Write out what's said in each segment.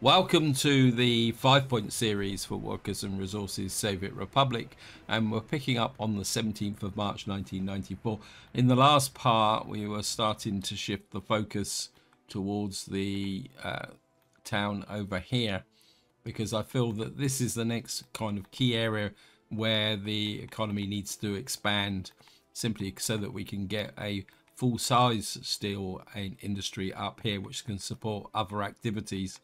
Welcome to the 5-point series for Workers and Resources Soviet Republic, and we're picking up on the 17th of March 1994. In the last part, we were starting to shift the focus towards the town over here, because I feel that this is the next kind of key area where the economy needs to expand, simply so that we can get a full-size steel industry up here which can support other activities.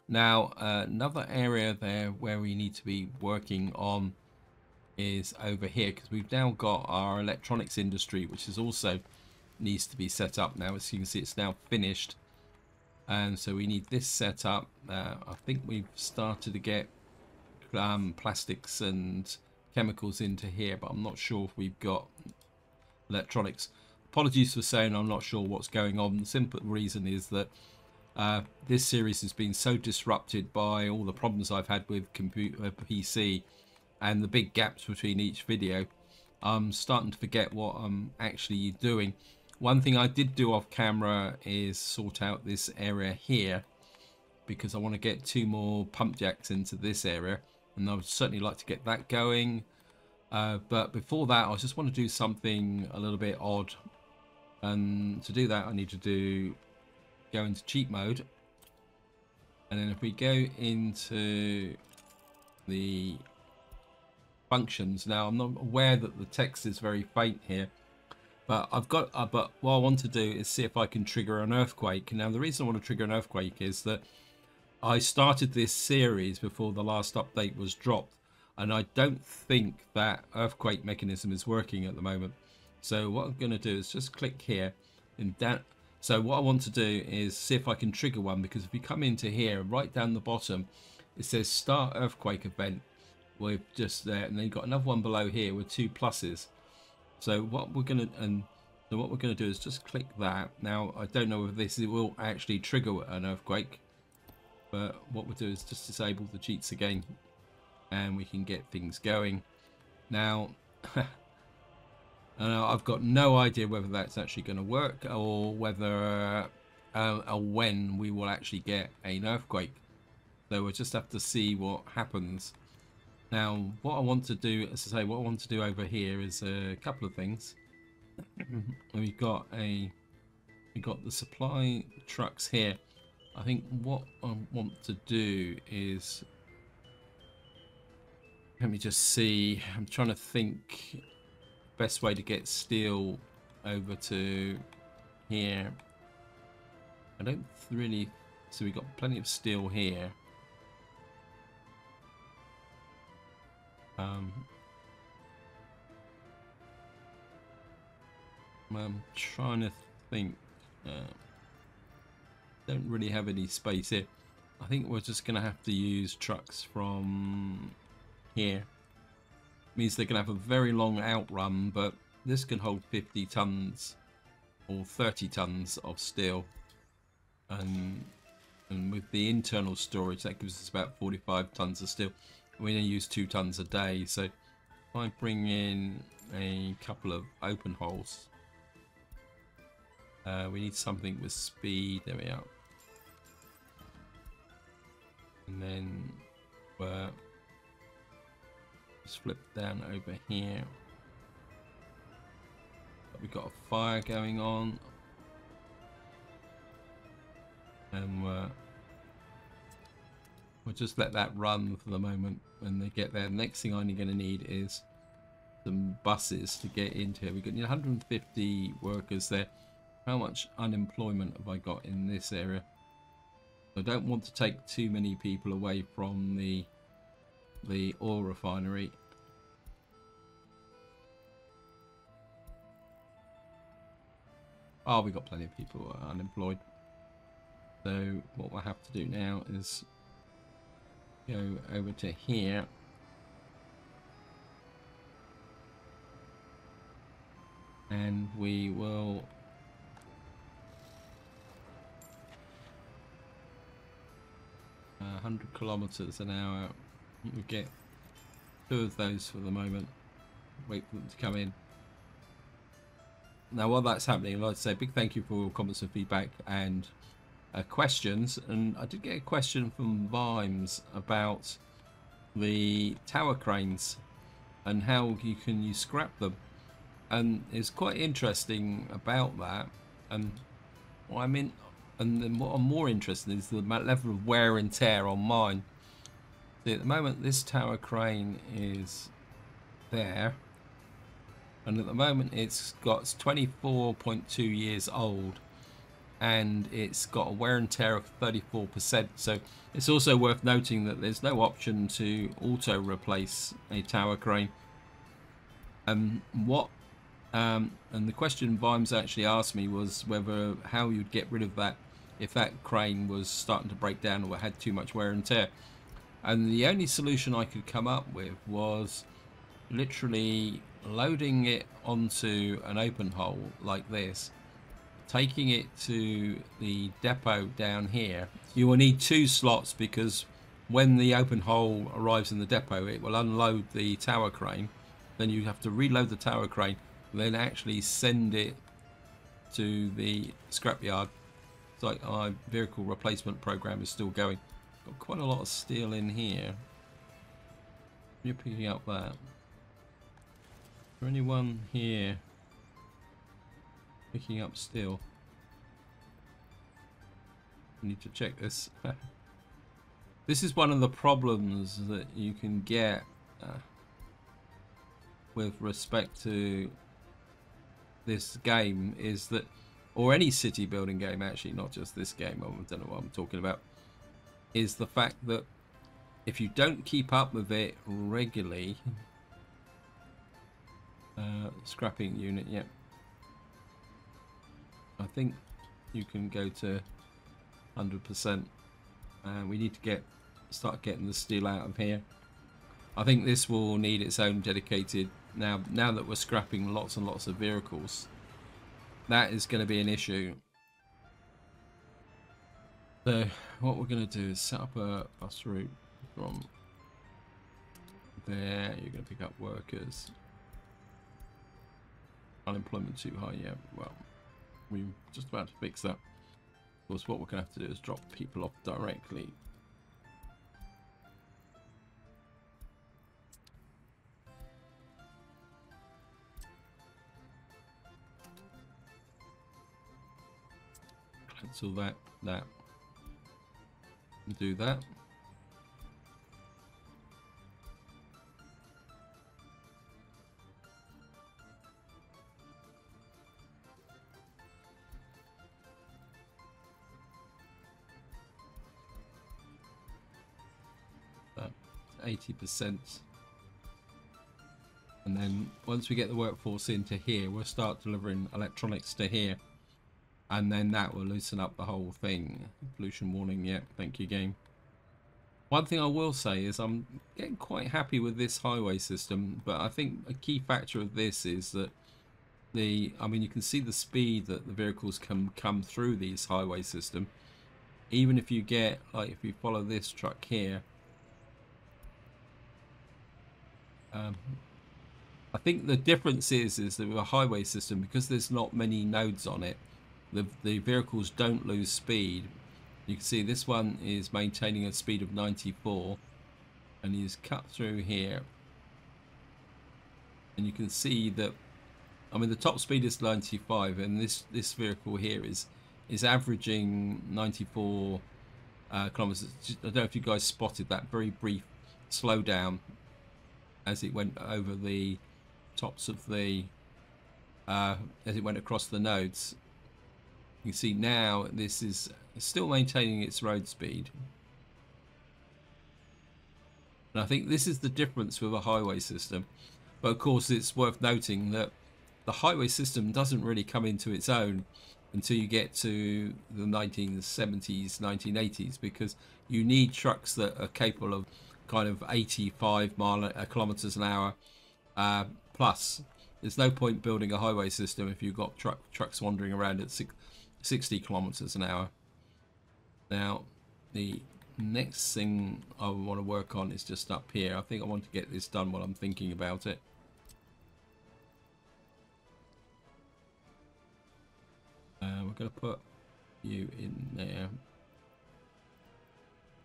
Now, another area there where we need to be working on is over here, because we've now got our electronics industry, which is also needs to be set up now. As you can see, it's now finished, and so we need this set up. I think we've started to get plastics and chemicals into here, but I'm not sure if we've got electronics. Apologies for saying I'm not sure what's going on. The simple reason is that this series has been so disrupted by all the problems I've had with PC and the big gaps between each video. I'm starting to forget what I'm actually doing. One thing I did do off camera is sort out this area here, because I want to get 2 more pump jacks into this area, and I would certainly like to get that going. But before that, I just want to do something a little bit odd, and to do that I need to go into cheat mode, and then if we go into the functions, now I'm not aware that the text is very faint here, but I've got but what I want to do is see if I can trigger an earthquake. Now the reason I want to trigger an earthquake is that I started this series before the last update was dropped, and I don't think that earthquake mechanism is working at the moment. So what I'm going to do is just click here and down. So what I want to do is see if I can trigger one, because if you come into here, right down the bottom, it says start earthquake event. We're just there, and then you've got another one below here with 2 pluses. So what we're gonna do is just click that. Now I don't know if this will actually trigger an earthquake, but what we'll do is just disable the cheats again, and we can get things going. Now I've got no idea whether that's actually going to work, or whether when we will actually get an earthquake. So we'll just have to see what happens. Now, what I want to do, as I say, what I want to do over here is a couple of things. we've got the supply trucks here. I think what I want to do is, let me just see. I'm trying to think best way to get steel over to here. I don't really, so we've got plenty of steel here. I'm trying to think. Don't really have any space here. I think we're just gonna have to use trucks from here. Means they can have a very long outrun, but this can hold 50 tons or 30 tons of steel, and with the internal storage that gives us about 45 tons of steel. We only use 2 tons a day, so if I bring in a couple of open holes, we need something with speed. There we are, and then just flip down over here. We've got a fire going on, and we'll just let that run for the moment. When they get there, the next thing I'm going to need is some buses to get into here. We've got 150 workers there. How much unemployment have I got in this area? I don't want to take too many people away from the oil refinery. Oh, we've got plenty of people unemployed. So what we'll have to do now is go over to here, and we will 100 kilometers an hour. We get 2 of those for the moment. Wait for them to come in. Now while that's happening, I'd like to say a big thank you for all comments and feedback, and questions, and I did get a question from Vimes about the tower cranes and how you scrap them, and it's quite interesting about that. And what I'm in, and then what I'm more interested in is the level of wear and tear on mine. See, at the moment this tower crane is there, and at the moment it's 24.2 years old, and it's got a wear and tear of 34%. So it's also worth noting that there's no option to auto replace a tower crane. And the question Vimes actually asked me was whether how you'd get rid of that if that crane was starting to break down or had too much wear and tear. And the only solution I could come up with was literally loading it onto an open hole like this, taking it to the depot down here. You will need 2 slots, because when the open hole arrives in the depot, it will unload the tower crane. Then you have to reload the tower crane, then actually send it to the scrapyard. It's like our vehicle replacement program is still going. Got quite a lot of steel in here. You're picking up that. Is there anyone here picking up steel? I need to check this. This is one of the problems that you can get with respect to this game, is that, or any city building game actually, not just this game, I don't know what I'm talking about, is the fact that if you don't keep up with it regularly, scrapping unit, yeah, I think you can go to 100%. We need to start getting the steel out of here. I think this will need its own dedicated, now that we're scrapping lots and lots of vehicles, that is going to be an issue. So what we're going to do is set up a bus route from there. You're going to pick up workers. Unemployment too high, yeah, well, we're just about to fix that. Of course, what we're going to have to do is drop people off directly. Cancel that, and do that. That 80%. And then once we get the workforce into here, we'll start delivering electronics to here. And then that will loosen up the whole thing. Pollution warning, yeah, thank you, game. One thing I will say is I'm getting quite happy with this highway system, but I think a key factor of this is that I mean, you can see the speed that the vehicles can come through these highway system. Even if you get, like, if you follow this truck here, I think the difference is that with a highway system, because there's not many nodes on it, the vehicles don't lose speed. You can see this one is maintaining a speed of 94, and he's cut through here, and you can see that, I mean, the top speed is 95, and this vehicle here is averaging 94 kilometers. I don't know if you guys spotted that very brief slowdown as it went over the tops of the as it went across the nodes. You can see now this is still maintaining its road speed. And I think this is the difference with a highway system. But of course, it's worth noting that the highway system doesn't really come into its own until you get to the 1970s, 1980s, because you need trucks that are capable of kind of 85 kilometers an hour plus. There's no point building a highway system if you've got trucks wandering around at 60 kilometers an hour. Now, the next thing I want to work on is just up here. I think I want to get this done while I'm thinking about it. We're going to put you in there.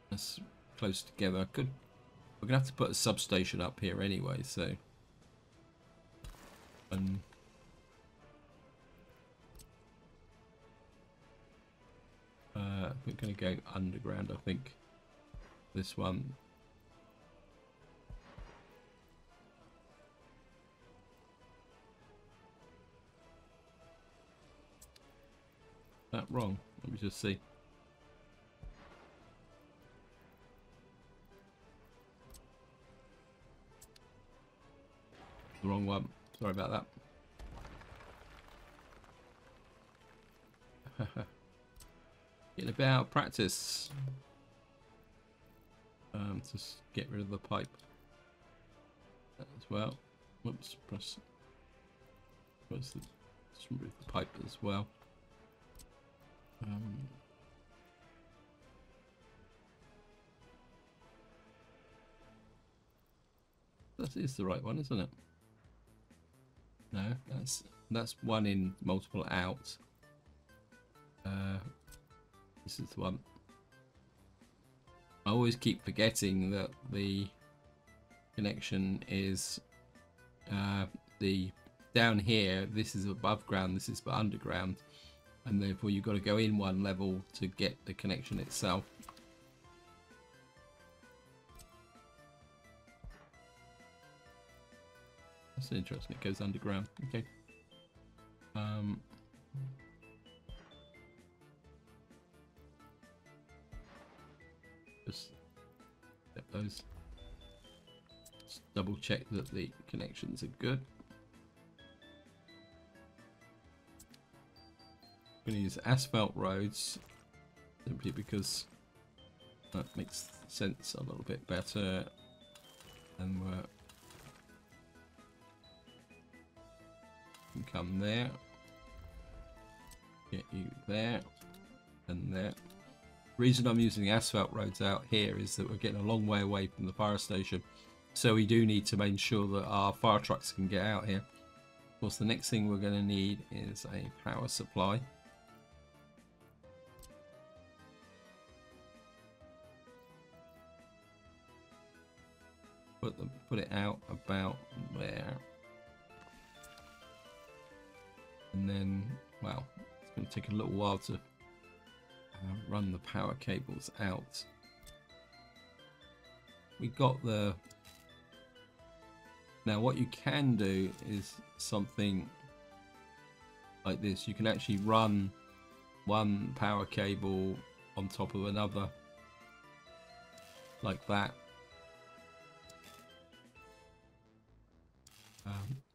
That's close together. We're gonna have to put a substation up here anyway, so we're gonna go underground, I think. This one. That wrong? Let me just see. The wrong one. Sorry about that. Getting a bit out of practice. Just get rid of the pipe as well. Whoops, press. Just remove the pipe as well. That is the right one, isn't it? No, that's one in, multiple out. This is the one. I always keep forgetting that the connection is the down here. This is above ground. This is underground, and therefore you've got to go in one level to get the connection itself. That's interesting. It goes underground. Okay. Just get those. Just double check that the connections are good. I'm going to use asphalt roads simply because that makes sense a little bit better, and we're come there, get you there and there. The reason I'm using the asphalt roads out here is that we're getting a long way away from the fire station, so we do need to make sure that our fire trucks can get out here. Of course, the next thing we're going to need is a power supply. Put it out about there. And then, well, it's going to take a little while to run the power cables out. We got the... Now what you can do is something like this. You can actually run one power cable on top of another, like that.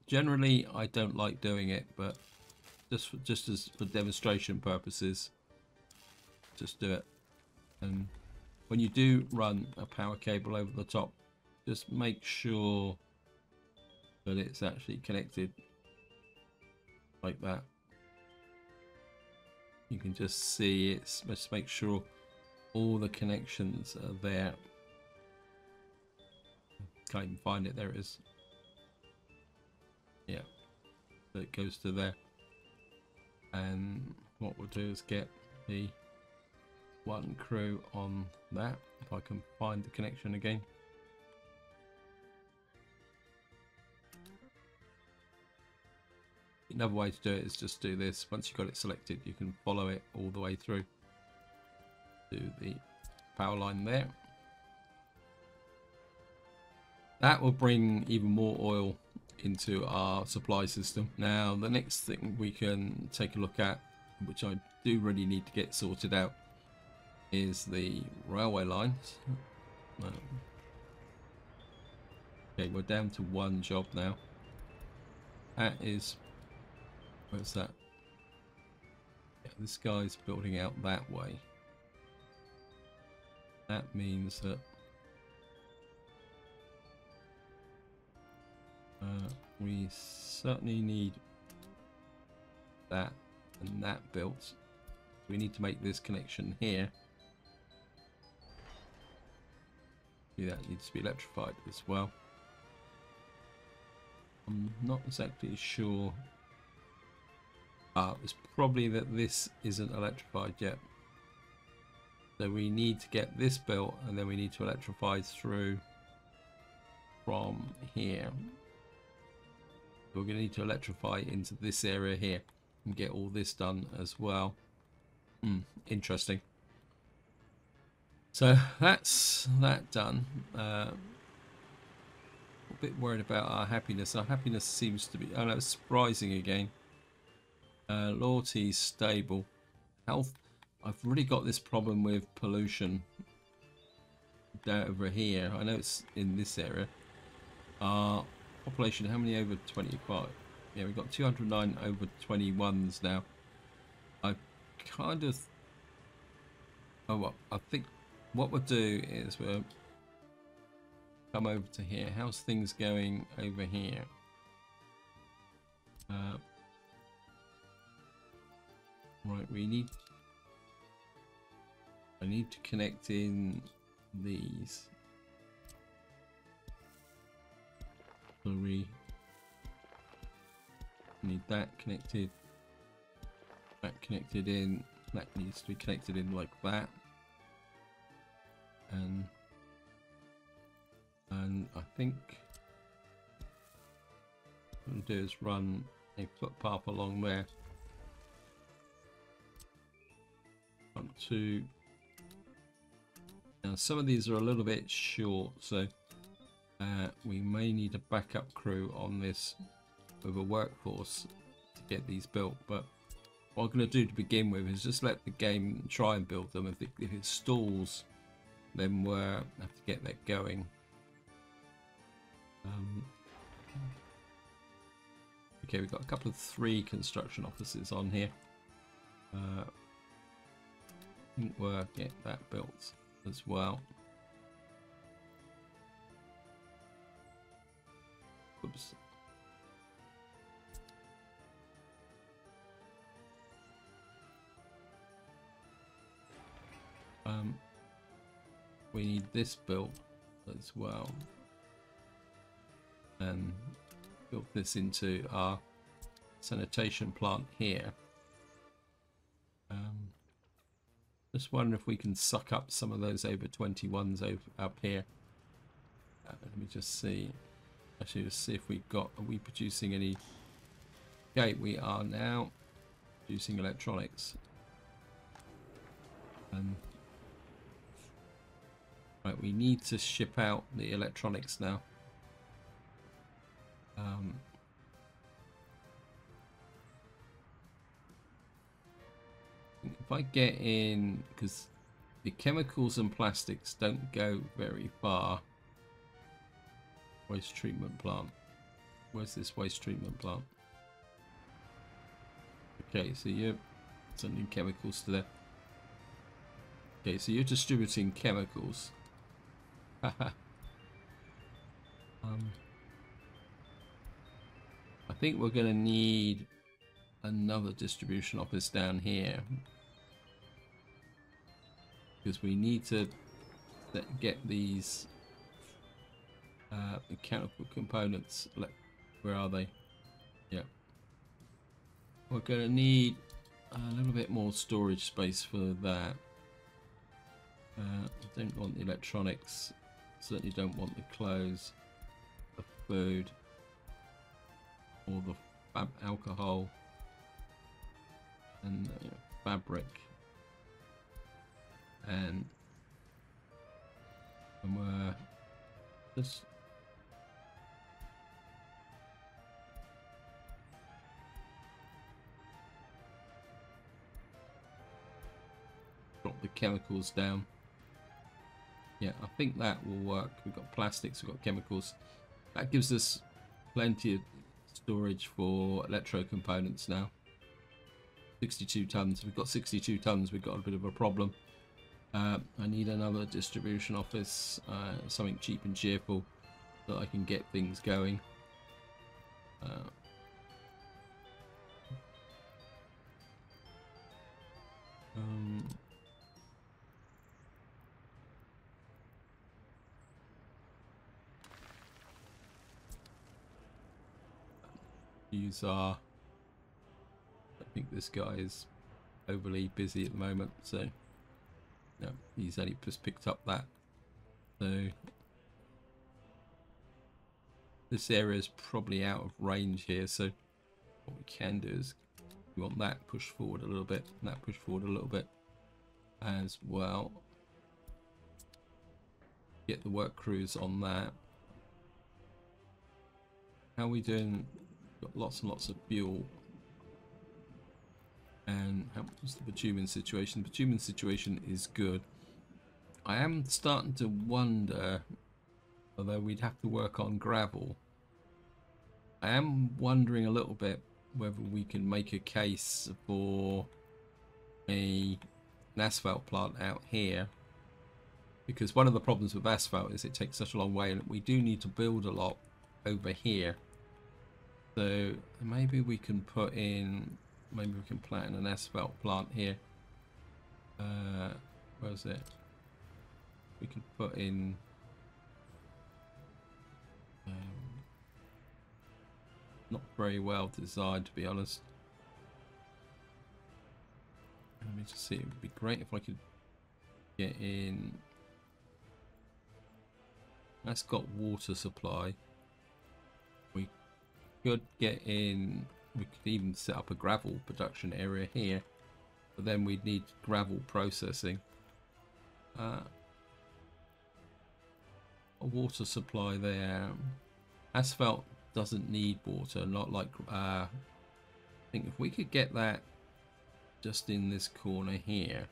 Generally, I don't like doing it, but just as for demonstration purposes, just do it. And when you do run a power cable over the top, just make sure that it's actually connected like that. You can just see it's, just make sure all the connections are there. Can't even find it. There it is. Yeah, so it goes to there. And what we'll do is get the one crew on that, if I can find the connection again. Another way to do it is just do this. Once you've got it selected, you can follow it all the way through to the power line there. That will bring even more oil into our supply system. Now the next thing we can take a look at, which I do really need to get sorted out, is the railway lines. Okay, we're down to one job now. That is, where's that? Yeah, this guy's building out that way. That means that we certainly need that and that built. We need to make this connection here. That needs to be electrified as well. I'm not exactly sure It's probably that this isn't electrified yet. So we need to get this built, and then we need to electrify through from here. We're going to need to electrify into this area here and get all this done as well. Interesting. So that's that done. A bit worried about our happiness. Our happiness seems to be, oh no, it's rising again. Loyalty is stable. Health, I've really got this problem with pollution down over here. I know it's in this area. Population, how many over 25? Yeah, we've got 209 over 21s now. I kind of, oh well, I think what we'll do is we'll come over to here. How's things going over here? Right, I need to connect in these. So we need that connected. That connected in. That needs to be connected in like that. And I think what I'm going to do is run a footpath along there. 1, 2. Now some of these are a little bit short, so we may need a backup crew on this with a workforce to get these built. But what I'm going to do to begin with is just let the game try and build them. If it stalls, then we'll have to get that going. Okay, we've got a couple of 3 construction offices on here. I think we'll get that built as well. Oops. We need this built as well, and build this into our sanitation plant here. Just wondering if we can suck up some of those over 21s up here. Let me just see. Actually, let's see if we've got. Are we producing any? Okay, we are now producing electronics. Right, we need to ship out the electronics now. If I get in, because the chemicals and plastics don't go very far. Waste treatment plant. Where's this waste treatment plant? Okay, so you're sending chemicals to there. Okay, so you're distributing chemicals. I think we're going to need another distribution office down here, because we need to get these mechanical components. Where are they? Yeah. We're going to need a little bit more storage space for that. I don't want the electronics. Certainly don't want the clothes, the food, or the alcohol and fabric. And we're just drop the chemicals down. Yeah, I think that will work. We've got plastics, we've got chemicals. That gives us plenty of storage for electro components now. 62 tons. We've got 62 tons. We've got a bit of a problem. I need another distribution office, something cheap and cheerful, so that I can get things going. Use our think this guy is overly busy at the moment, so no, he's only just picked up that. So this area is probably out of range here, so what we can do is we want that push forward a little bit, and that push forward a little bit as well. Get the work crews on that. How are we doing? Got lots and lots of fuel. And how was the bitumen situation? The bitumen situation is good. I am starting to wonder whether we'd have to work on gravel. I am wondering a little bit whether we can make a case for an asphalt plant out here, because one of the problems with asphalt is it takes such a long way, and we do need to build a lot over here. So maybe we can put in, maybe we can plant an asphalt plant here. Where's it? We can put in not very well designed, to be honest. Let me just see, it would be great if I could get in. That's got water supply. We could get in, we could even set up a gravel production area here, but then we'd need gravel processing. A water supply there. Asphalt doesn't need water, not like I think if we could get that just in this corner here,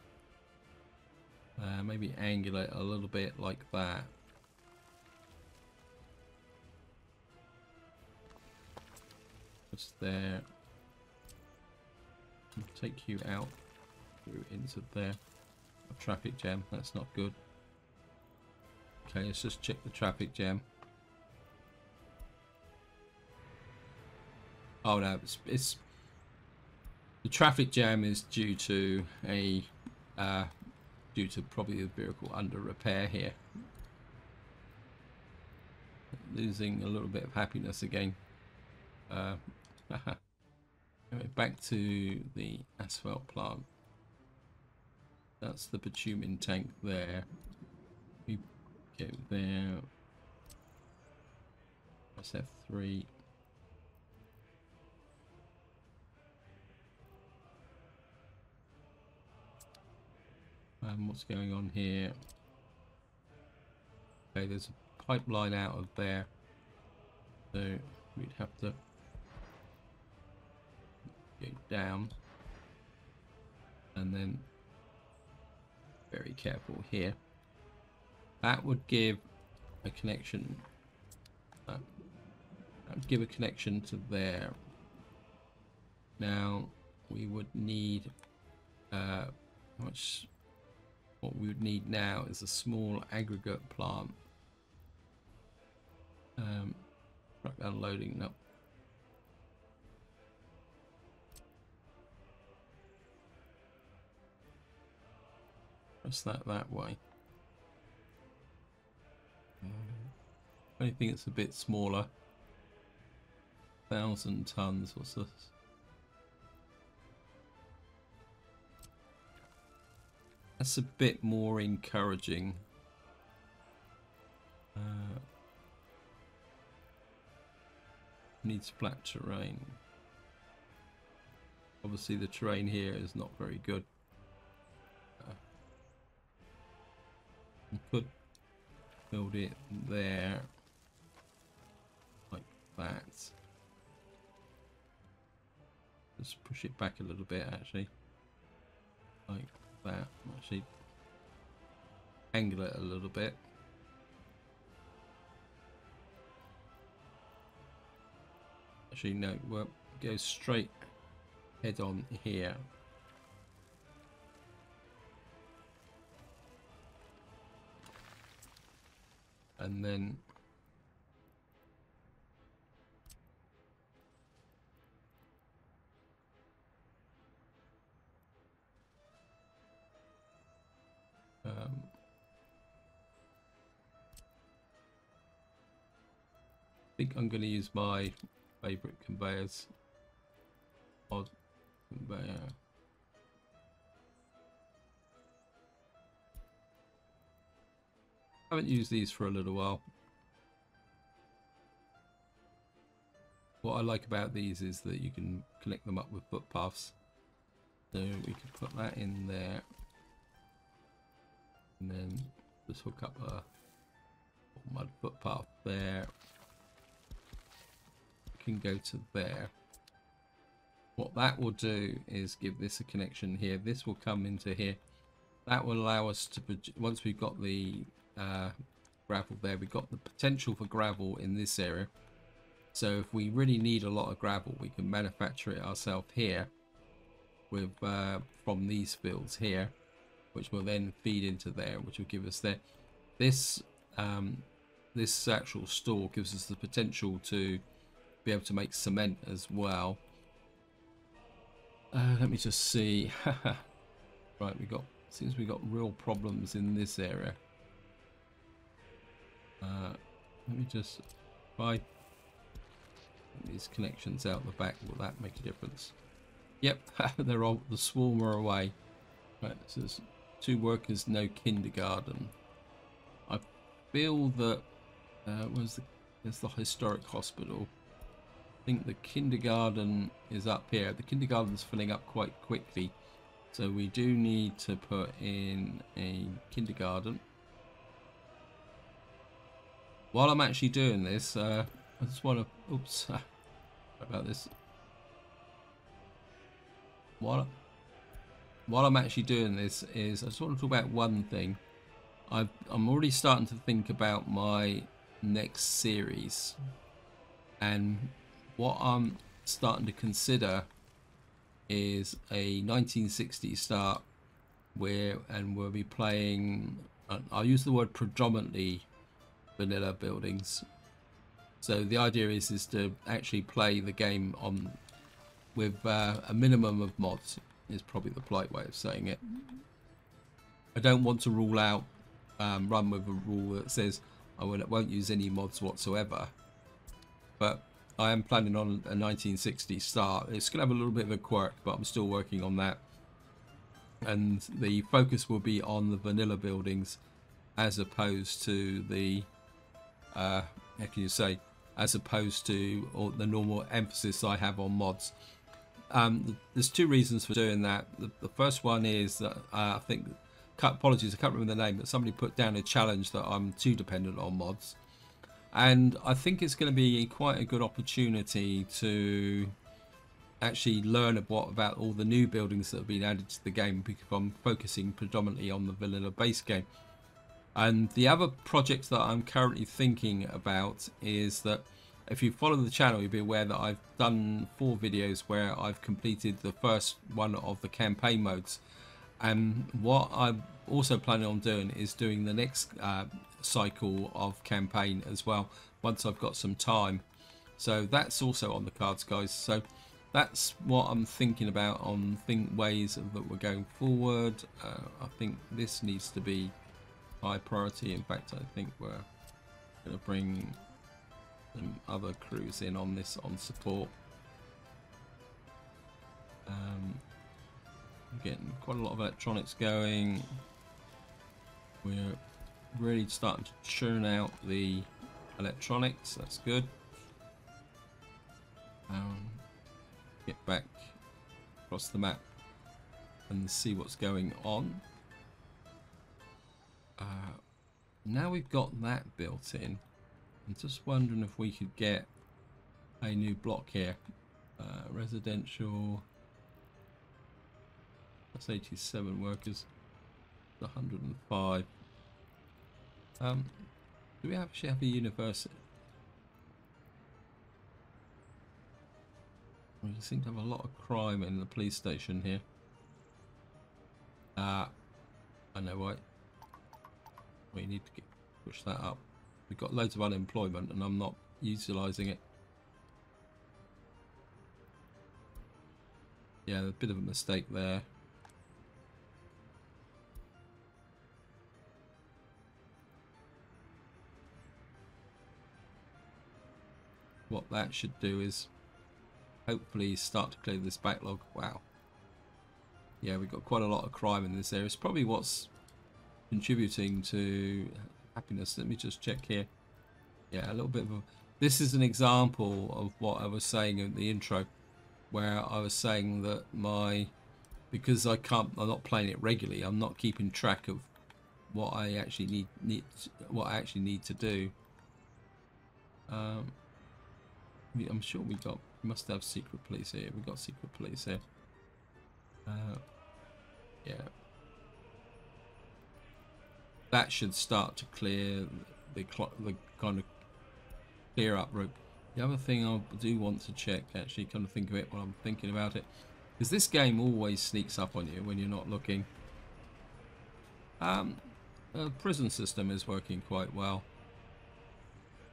maybe angle it a little bit like that. Just there. I'll take you out through into there. A traffic jam, that's not good. Okay, let's just check the traffic jam. Oh no, it's the traffic jam is due to a due to probably the vehicle under repair here. Losing a little bit of happiness again. Anyway, back to the asphalt plant. That's the bitumen tank there. We go there. Let's have 3. What's going on here? Okay, there's a pipeline out of there, so we'd have to go down and then very careful here. That would give a connection. That would give a connection to there. Now we would need what we would need now is a small aggregate plant. Truck unloading, no. Press that way. Anything that's a bit smaller. 1,000 tons, what's this? That's a bit more encouraging. Needs flat terrain. Obviously the terrain here is not very good. You could build it there like that. Just push it back a little bit actually. Like that. Actually angle it a little bit. Actually no, we'll go straight head on here. And then I think I'm going to use my favorite conveyors. I'll conveyor. Haven't used these for a little while. What I like about these is that you can connect them up with footpaths. So we could put that in there. And then just hook up a mud footpath there. We can go to there. What that will do is give this a connection here. This will come into here. That will allow us to, once we've got the gravel there, we've got the potential for gravel in this area. So if we really need a lot of gravel, we can manufacture it ourselves here with from these fields here, which will then feed into there, which will give us there. This this actual store gives us the potential to be able to make cement as well. Let me just see. Right, seems we got real problems in this area. Let me just buy these connections out the back. Will that make a difference? Yep, they're all, the swarm are away. Right, it says 2 workers, no kindergarten. I feel that there's the historic hospital. I think the kindergarten is up here. The kindergarten's filling up quite quickly, so we do need to put in a kindergarten. While I'm actually doing this, I just want to, oops, sorry about this. While I'm actually doing this is I just want to talk about one thing. I'm already starting to think about my next series, and what I'm starting to consider is a 1960s start and we'll be playing, I'll use the word predominantly vanilla buildings. So the idea is to actually play the game on with a minimum of mods, is probably the polite way of saying it. I don't want to rule out run with a rule that says I won't use any mods whatsoever, but I am planning on a 1960 start. It's gonna have a little bit of a quirk, but I'm still working on that, and the focus will be on the vanilla buildings as opposed to the how can you say, as opposed to the normal emphasis I have on mods. There's 2 reasons for doing that. The first one is that I think, apologies, I can't remember the name, but somebody put down a challenge that I'm too dependent on mods, and I think it's going to be quite a good opportunity to actually learn about all the new buildings that have been added to the game, because I'm focusing predominantly on the vanilla base game. And the other project that I'm currently thinking about is that if you follow the channel, you'll be aware that I've done 4 videos where I've completed the first one of the campaign modes. And what I'm also planning on doing is doing the next cycle of campaign as well, once I've got some time. So that's also on the cards, guys. So that's what I'm thinking about on ways that we're going forward. I think this needs to be high priority. In fact, I think we're going to bring some other crews in on this, on support. Getting quite a lot of electronics going. We're really starting to churn out the electronics. That's good. Get back across the map and see what's going on. Now we've got that built in, I'm just wondering if we could get a new block here. Residential, that's 87 workers, 105. Do we actually have a university? We seem to have a lot of crime in the police station here. I know why. We need to push that up. We've got loads of unemployment and I'm not utilising it. Yeah, a bit of a mistake there. What that should do is hopefully start to clear this backlog. Wow, Yeah, we've got quite a lot of crime in this area. It's probably what's contributing to happiness. Let me just check here. Yeah, a little bit of a... This is an example of what I was saying in the intro, where I was saying that because I'm not playing it regularly, I'm not keeping track of what I actually need to do. I'm sure we must have secret police here. We've got secret police here. Yeah. That should start to clear the kind of clear up rope. The other thing I do want to check, actually, kind of think of it while I'm thinking about it, because this game always sneaks up on you when you're not looking. The prison system is working quite well.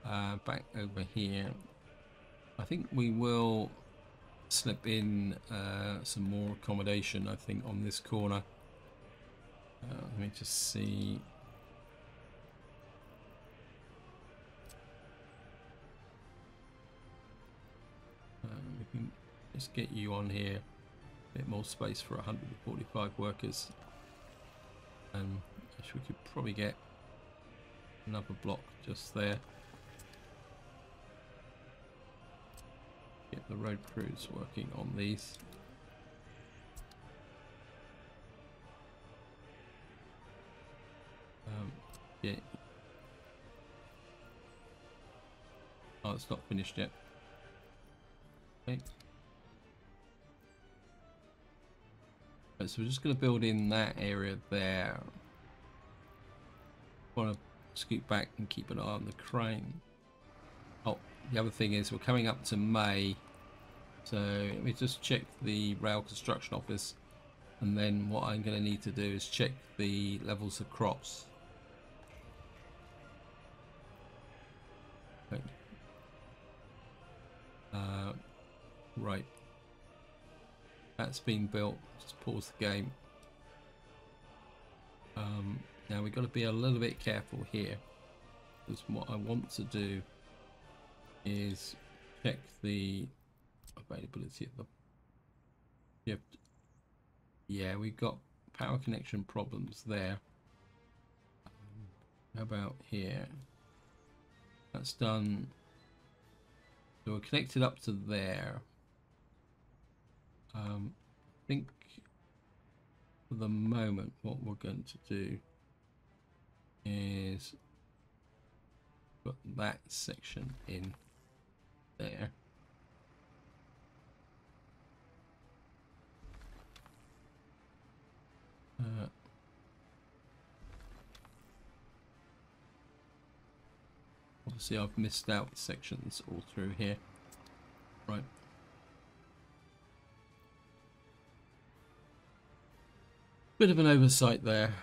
Back over here, I think we will slip in some more accommodation, I think, on this corner. Let me just see. We can just get you on here. A bit more space for 145 workers. And we could probably get another block just there. Get the road crews working on these. Yeah. Oh, it's not finished yet. Okay. Right, so we're just going to build in that area there. Want to scoot back and keep an eye on the crane. Oh, the other thing is we're coming up to May, so let me just check the rail construction office, and then what I'm going to need to do is check the levels of crops. Okay. Right, that's been built. Just pause the game. Now we've got to be a little bit careful here, because what I want to do is check the availability of the... Yeah, we've got power connection problems there. How about here? That's done. So we're connected up to there. I think for the moment what we're going to do is put that section in there. Obviously I've missed out sections all through here. Right. Bit of an oversight there.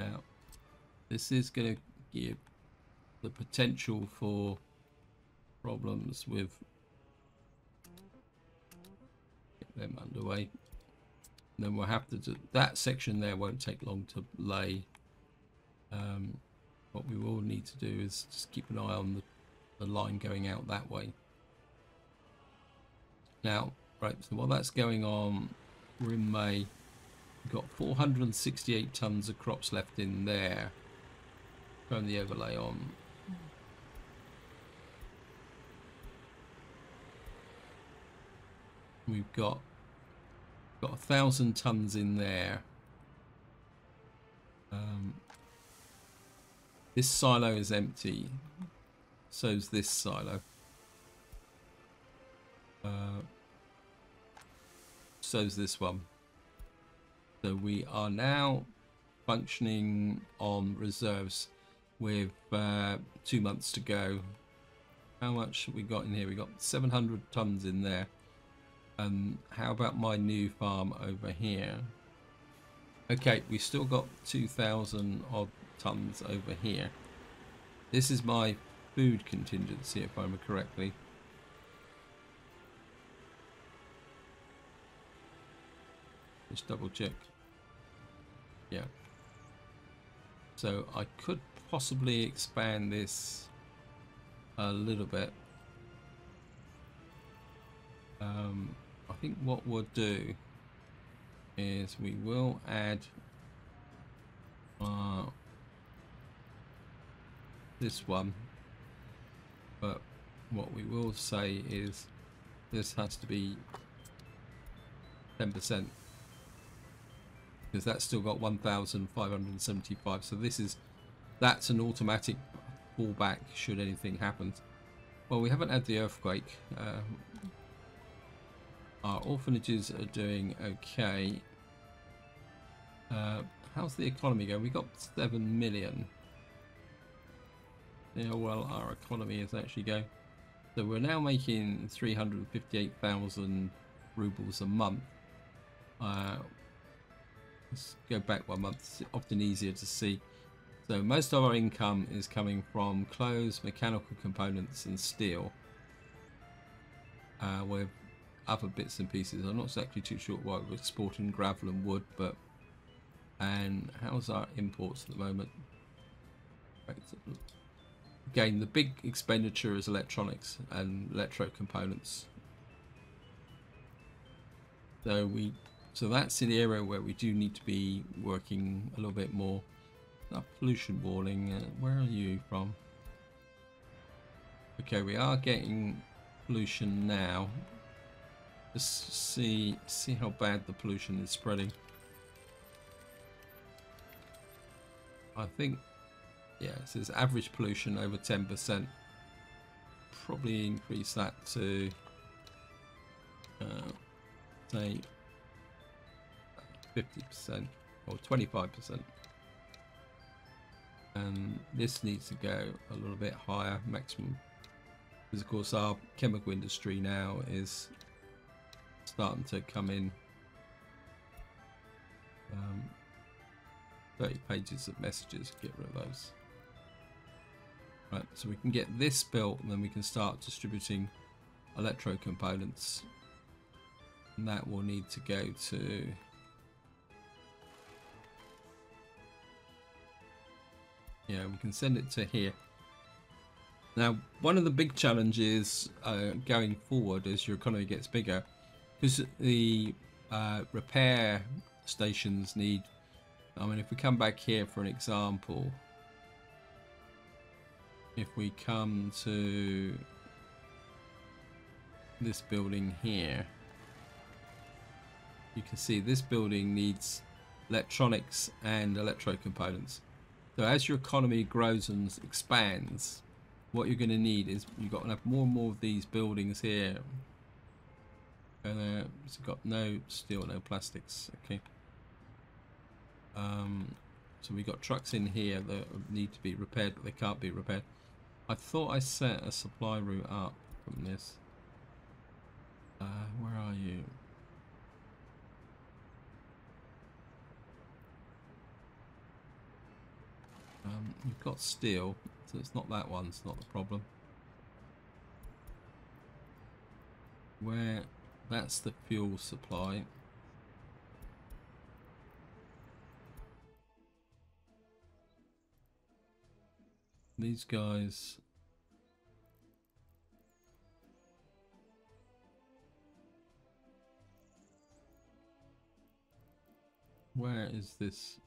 Now, this is going to give the potential for problems with get them underway. And then we'll have to do that section there. Won't take long to lay. What we will need to do is just keep an eye on the line going out that way. Now, right, so while that's going on, we're in May. We've got 468 tons of crops left in there. Turn the overlay on. We've got 1,000 tons in there. This silo is empty. So's this silo. So's this one. So we are now functioning on reserves with 2 months to go. How much have we got in here? We got 700 tons in there. And how about my new farm over here? Okay, we still got 2,000 odd tons over here. This is my food contingency, if I remember correctly. Just double check. Yeah. So I could possibly expand this a little bit. I think what we'll do is we will add this one, but what we will say is this has to be 10%, because that's still got 1,575. So that's an automatic fallback should anything happen. Well, we haven't had the earthquake. Our orphanages are doing okay. How's the economy going? We got 7 million. Yeah, well, our economy is actually going. So we're now making 358,000 rubles a month. Let's go back 1 month. It's often easier to see. So most of our income is coming from clothes, mechanical components, and steel. With other bits and pieces, I'm not exactly too sure why we're exporting gravel and wood, but. And how's our imports at the moment? Again, the big expenditure is electronics and electro components. So that's in the area where we do need to be working a little bit more. Pollution warning. Where are you from? Okay, we are getting pollution now. Just see how bad the pollution is spreading. I think, yeah, it says average pollution over 10%. Probably increase that to say 50% or 25%. And this needs to go a little bit higher, maximum, because of course our chemical industry now is starting to come in. 30 pages of messages, get rid of those. Right, so we can get this built and then we can start distributing electro components, and that will need to go to we can send it to here. Now, one of the big challenges going forward as your economy gets bigger, because the repair stations need, I mean, if we come back here for an example, if we come to this building here, you can see this building needs electronics and electro components. So as your economy grows and expands, what you're going to need is you've got to have more and more of these buildings here. And it's got no steel, no plastics. Okay. So we got trucks in here that need to be repaired, but they can't be repaired. I thought I set a supply route up from this. Where are you? You've got steel, so it's not that one, it's not the problem. Where, that's the fuel supply. These guys, where is this?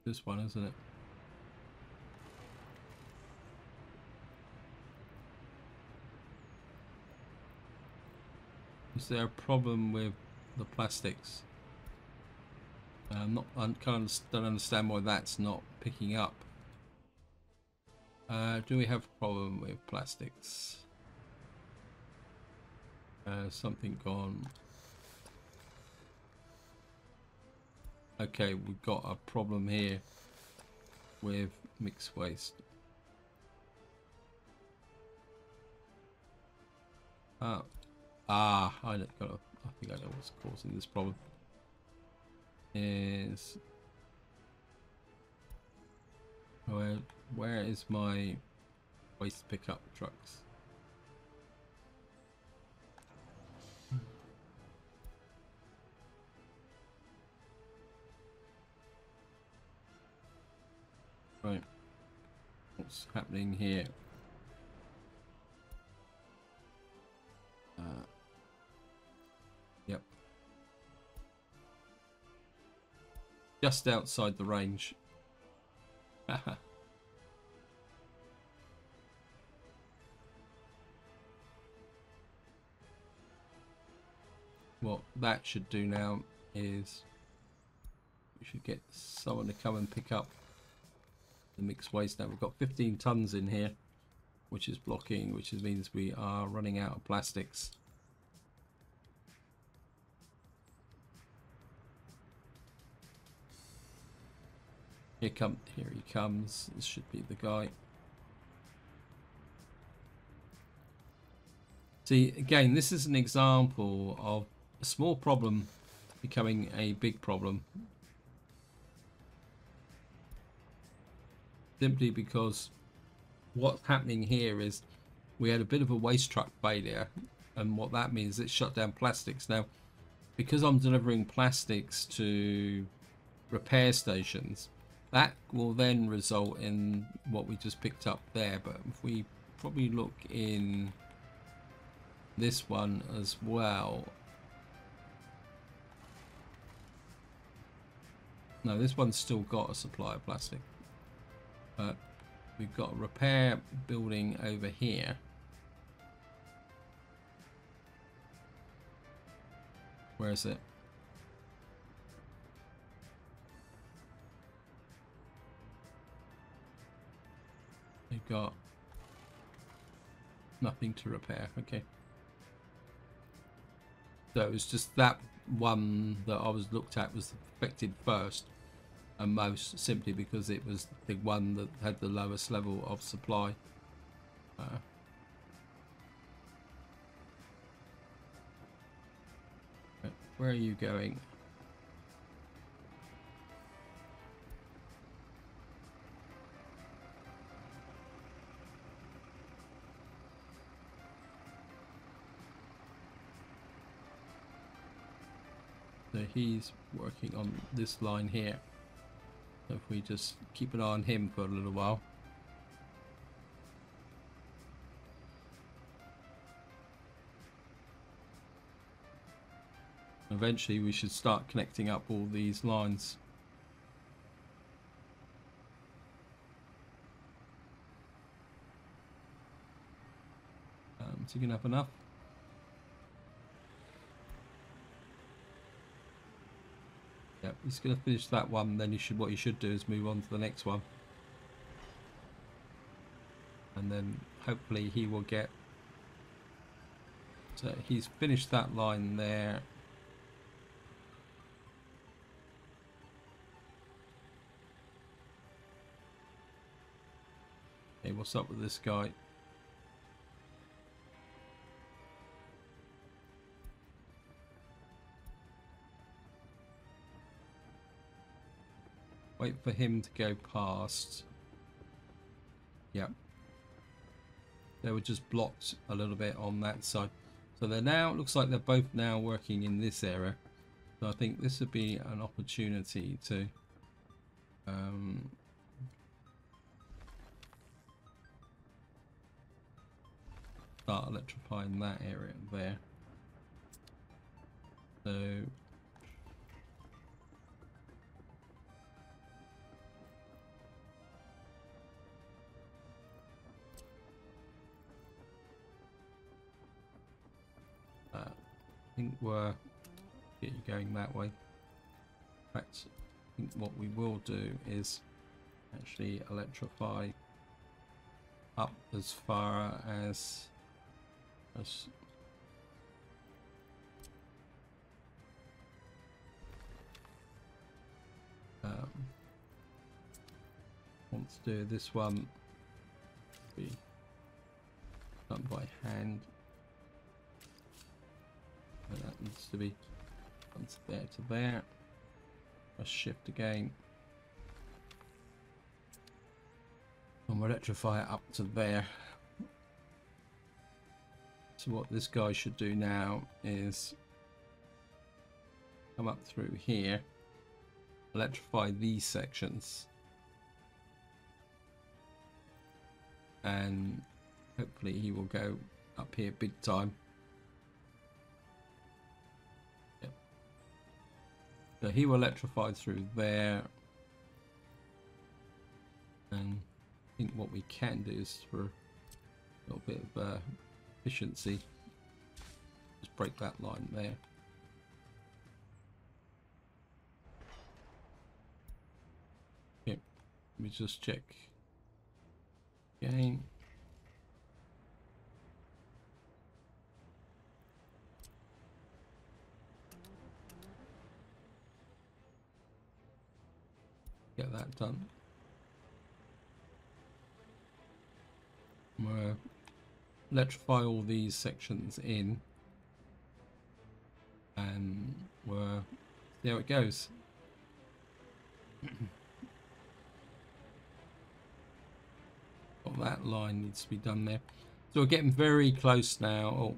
This one, isn't it? Is there a problem with the plastics? I don't understand why that's not picking up. Do we have a problem with plastics? Something gone. Okay, we've got a problem here with mixed waste. I think I know what's causing this problem. Is where is my waste pickup trucks? what's happening here. Yep. Just outside the range. What that should do now is we should get someone to come and pick up the mixed waste. Now we've got 15 tons in here, which is blocking, which means we are running out of plastics. Here he comes. This should be the guy. See, again, this is an example of a small problem becoming a big problem. Simply because what's happening here is we had a bit of a waste truck failure, and what that means is it shut down plastics. Now, because I'm delivering plastics to repair stations, that will then result in what we just picked up there. But if we probably look in this one as well. No, this one's still got a supply of plastic. But we've got a repair building over here. Where is it? They've got nothing to repair. Okay. So it was just that one that I was looked at was affected first and most, simply because it was the one that had the lowest level of supply. Where are you going? So he's working on this line here. So if we just keep an eye on him for a little while. Eventually we should start connecting up all these lines. So you can have enough. Yep, he's going to finish that one. Then what you should do is move on to the next one, and then hopefully he will get. So he's finished that line there. Hey, what's up with this guy? Wait for him to go past. Yep. They were just blocked a little bit on that side. So they're now, it looks like they're both now working in this area. So I think this would be an opportunity to start electrifying that area there. So I think we're get you going that way. In fact, I think what we will do is actually electrify up as far as want to do this one be done by hand. And that needs to be from there to there. Let's shift again. And we'll electrify it up to there. So what this guy should do now is come up through here, electrify these sections. and hopefully he will go up here big time. Yep. So he will electrify through there, and I think what we can do is, for a little bit of efficiency, just break that line there. Yep. Let me just check again. Get that done. We'll electrify all these sections in, and we'll see how it goes. That line needs to be done there. So we're getting very close now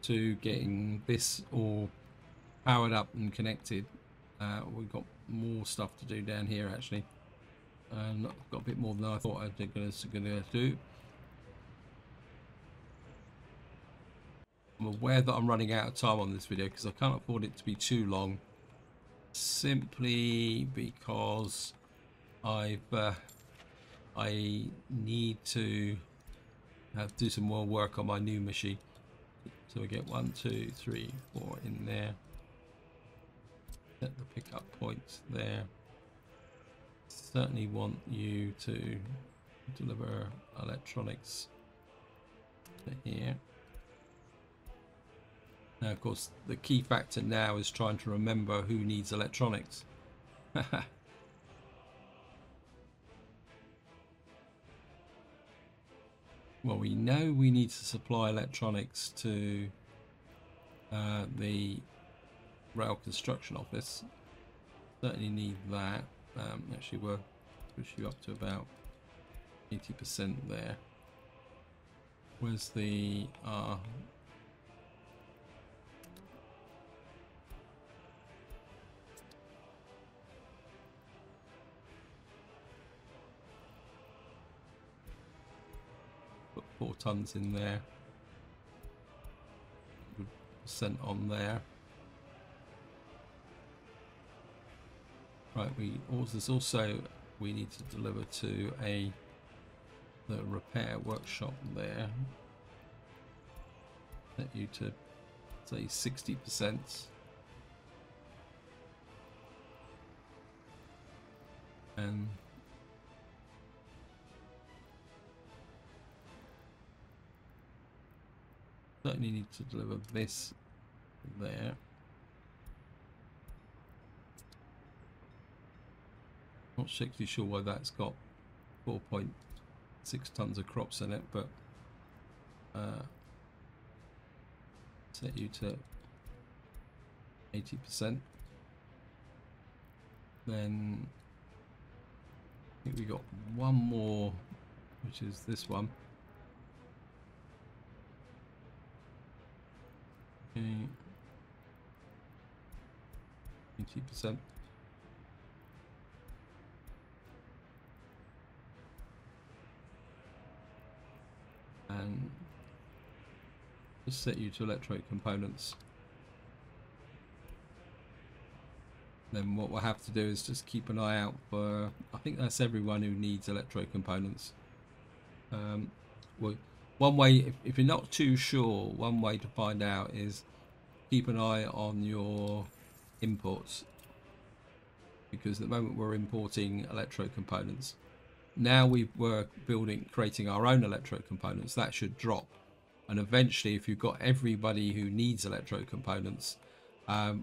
to getting this all powered up and connected. We've got more stuff to do down here actually. I've got a bit more than I thought I was going to do. I'm aware that I'm running out of time on this video because I can't afford it to be too long, simply because I need to do some more work on my new machine. So we get 1, 2, 3, 4 in there. Set the pickup points there. Certainly want you to deliver electronics to here. Now, of course, the key factor now is trying to remember who needs electronics. Well, we know we need to supply electronics to the rail construction office. Certainly need that. Actually, we'll push you up to about 80% there. Where's the put 4 tons in there, 100% on there. Right, there's also we need to deliver to the repair workshop there. Set you to say 60%. And certainly need to deliver this there. Not strictly sure why that's got 4.6 tons of crops in it, but set you to 80%. Then I think we got one more, which is this one. Okay, 80%. And just set you to electrode components. Then what we'll have to do is just keep an eye out for, I think that's everyone who needs electrode components. Well, one way, if you're not too sure, one way to find out is keep an eye on your imports, because at the moment we're importing electrode components. Now we're creating our own electrode components. That should drop, and eventually, if you've got everybody who needs electrode components,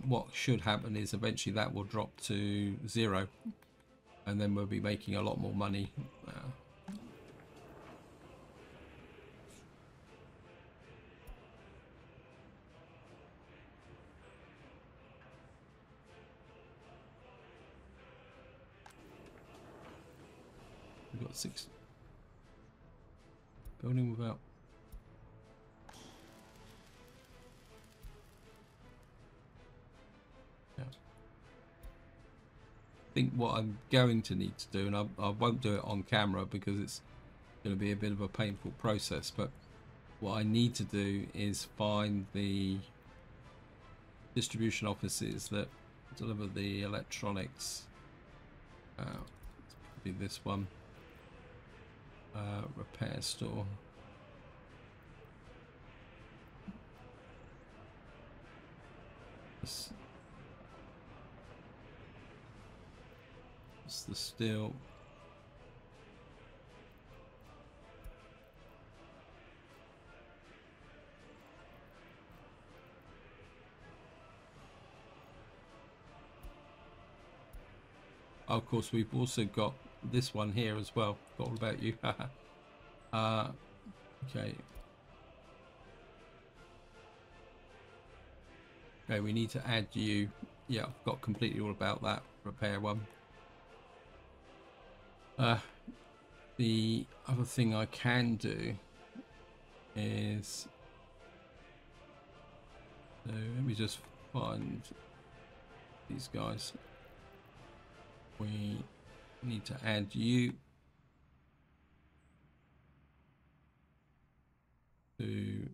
what should happen is eventually that will drop to 0, and then we'll be making a lot more money. We've got 6 building without. Yeah. I think what I'm going to need to do, and I won't do it on camera because going to be a bit of a painful process, but what I need to do is find the distribution offices that deliver the electronics. It's probably this one. Repair store. It's the steel. Of course, we've also got this one here as well. Got all about you. Okay. Okay, we need to add you. Yeah, I've got completely all about that repair one. The other thing I can do is, so let me just find these guys. We need to add you to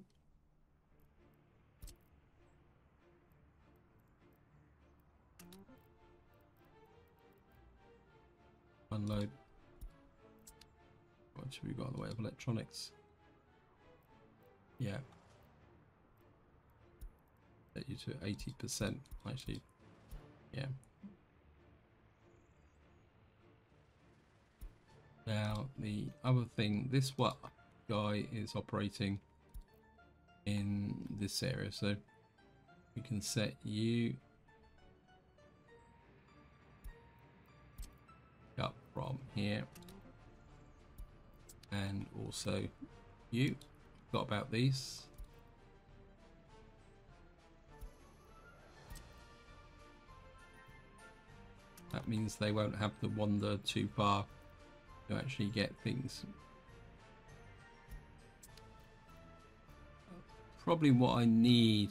unload. What should we got in the way of electronics? Yeah. Set you to 80%. Actually, yeah. Now the other thing, this what guy is operating in this area, so we can set you up from here, and also you. Got about these. That means they won't have to wander too far to actually get things. Probably what I need,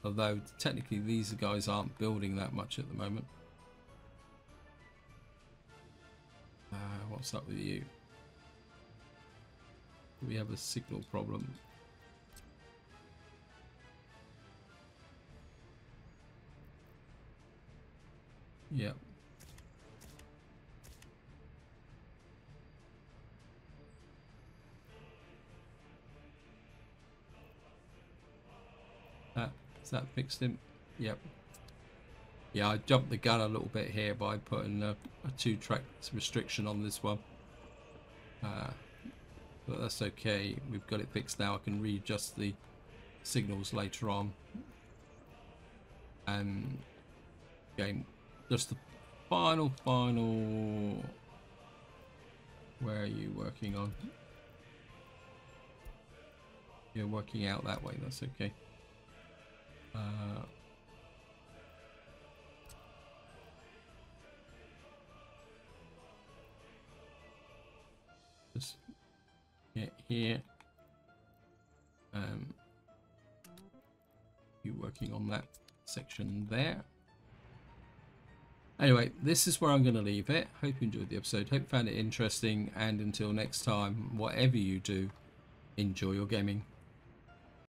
although technically these guys aren't building that much at the moment. What's up with you? We have a signal problem. Yeah. Is that fixed him? Yep. Yeah, I jumped the gun a little bit here by putting a 2-track restriction on this one. But that's okay. We've got it fixed now. I can readjust the signals later on. And again, just the final. Where are you working on? You're working out that way. That's okay. Just get here. You working on that section there. Anyway, this is where I'm going to leave it. Hope you enjoyed the episode. Hope you found it interesting. And until next time, whatever you do, enjoy your gaming.